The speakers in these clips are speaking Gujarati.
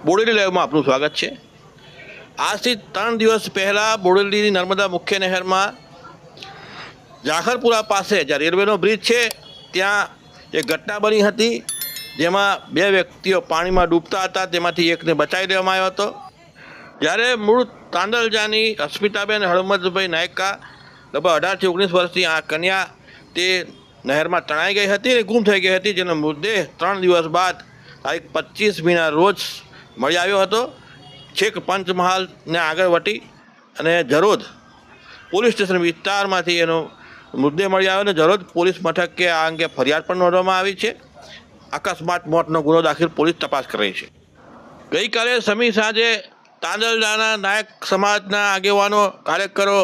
બોડેલી લાઈવમાં આપનું સ્વાગત છે। આજથી 3 દિવસ પહેલાં બોડેલીની નર્મદા મુખ્ય નહેરમાં જાખરપુરા પાસે જ્યાં રેલવેનો બ્રિજ છે ત્યાં એક ઘટના બની હતી, જેમાં 2 વ્યક્તિઓ પાણીમાં ડૂબતા હતા, તેમાંથી એકને બચાવી લેવામાં આવ્યો હતો। જ્યારે મૂળ તાંદલજાની અસ્મિતાબેન હળમદભાઈ નાયકા લગભગ 18 થી 19 વર્ષની આ કન્યા તે નહેરમાં તણાઈ ગઈ હતી અને ગુમ થઈ ગઈ હતી, જેનો મૃતદેહ 3 દિવસ બાદ તારીખ 25 મીના રોજ મળી આવ્યો હતો। છેક પંચમહાલને આગળ વટી અને જરોદ પોલીસ સ્ટેશન વિસ્તારમાંથી એનો મૃતદેહ મળી આવ્યો અને જરોદ પોલીસ મથકે આ અંગે ફરિયાદ પણ નોંધવામાં આવી છે। અકસ્માત મોતનો ગુનો દાખલ પોલીસ તપાસ કરી છે। ગઈકાલે સમી સાંજે તાંદલજાના નાયક સમાજના આગેવાનો કાર્યકરો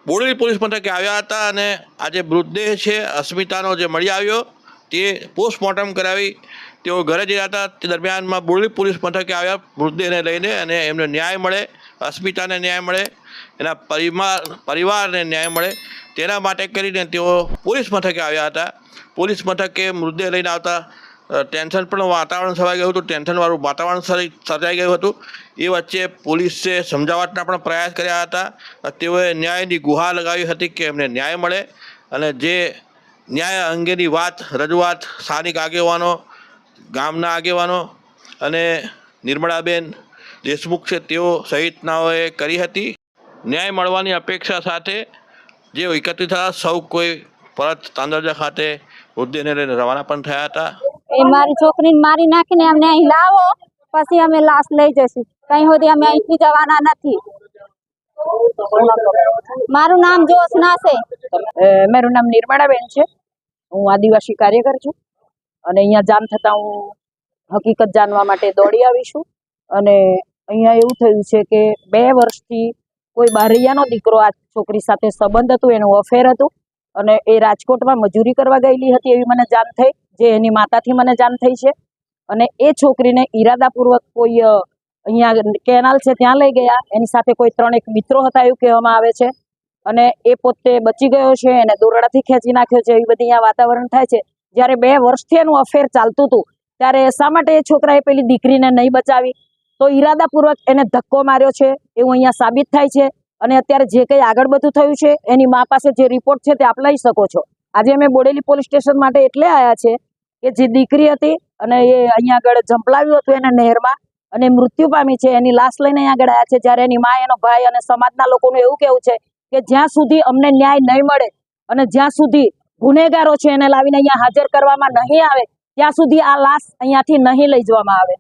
બોડેલી પોલીસ મથકે આવ્યા હતા અને આજે મૃતદેહ છે અસ્મિતાનો જે મળી આવ્યો તે પોસ્ટમોર્ટમ કરાવી તેઓ ઘરે જઈ રહ્યા હતા। તે દરમિયાનમાં બોડેલી પોલીસ મથકે આવ્યા મૃતદેહને લઈને અને એમને ન્યાય મળે, અસ્મિતાને ન્યાય મળે, એના પરિવારને ન્યાય મળે તેના માટે કરીને તેઓ પોલીસ મથકે આવ્યા હતા। પોલીસ મથકે મૃતદેહ લઈને આવતા ટેન્શન પણ વાતાવરણ છવાઈ ગયું હતું, ટેન્શનવાળું વાતાવરણ સર્જાઈ ગયું હતું। એ વચ્ચે પોલીસે સમજાવટના પણ પ્રયાસ કર્યા હતા। તેઓએ ન્યાયની ગુહાર લગાવી હતી કે એમને ન્યાય મળે અને જે ન્યાય અંગેની રજૂઆત સ્થાનિક આગેવાનો, ગામના આગેવાનો અને નિર્મળાબેન દેશમુખ છે તેઓ સહિતનાઓએ કરી હતી। ન્યાય મળવાની અપેક્ષા સાથે જે એકત્રિત થયા સૌ કોઈ પરત તાંદલજા ખાતે મૃતદેહને લઈને રવાના પણ થયા હતા। એ મારી છોકરીને મારી નાખીને અમને અહીં લાવો, પછી અમે લાશ લઈ જઈશું। કઈ સુધી અમે અહીંથી જવાના નથી। મારું નામ જોશના છે। મારું નામ નિર્મળાબેન છે। હું આદિવાસી કાર્યકર છું અને અહીંયા જામ થતાં હું હકીકત જાણવા માટે દોડી આવી છું। અને અહીંયા એવું થયું છે કે 2 વર્ષથી કોઈ બારૈયાનો દીકરો આ છોકરી સાથે સંબંધ હતું, એનું અફેર હતું અને એ રાજકોટમાં મજૂરી કરવા ગયેલી હતી એવી મને જાણ થઈ, જે એની માતાથી મને જાણ થઈ છે। અને એ છોકરીને ઈરાદાપૂર્વક કોઈ અહીંયા કેનાલ છે ત્યાં લઈ ગયા, એની સાથે કોઈ 3 મિત્રો હતા એવું કહેવામાં આવે છે અને એ પોતે બચી ગયો છે, એને દોરડાથી ખેંચી નાખ્યો છે, એવી બધી અહીંયા વાતાવરણ થાય છે। જ્યારે 2 વર્ષથી એનું અફેર ચાલતું હતું ત્યારે શા માટે એ છોકરાએ પેલી દીકરીને નહીં બચાવી? તો ઈરાદાપૂર્વક એને ધક્કો માર્યો છે એવું અહીંયા સાબિત થાય છે। અને અત્યારે જે કંઈ આગળ બધું થયું છે એની મા પાસે જે રિપોર્ટ છે તે આપ લઈ શકો છો। આજે અમે બોડેલી પોલીસ સ્ટેશન માટે એટલે આવ્યા છે કે જે દીકરી હતી અને એ અહીંયા આગળ ઝંપલાવ્યું હતું એને નહેરમાં અને મૃત્યુ પામી છે, એની લાશ લઈને અહીંયા આગળ આવ્યા છે। જ્યારે એની મા, એનો ભાઈ અને સમાજના લોકોનું એવું કહેવું છે કે જ્યાં સુધી અમને ન્યાય નહીં મળે અને જ્યાં સુધી ગુનેગારો છે એને લાવીને અહીંયા હાજર કરવામાં નહીં આવે ત્યાં સુધી આ લાશ અહીંયાથી નહીં લઈ જવામાં આવે।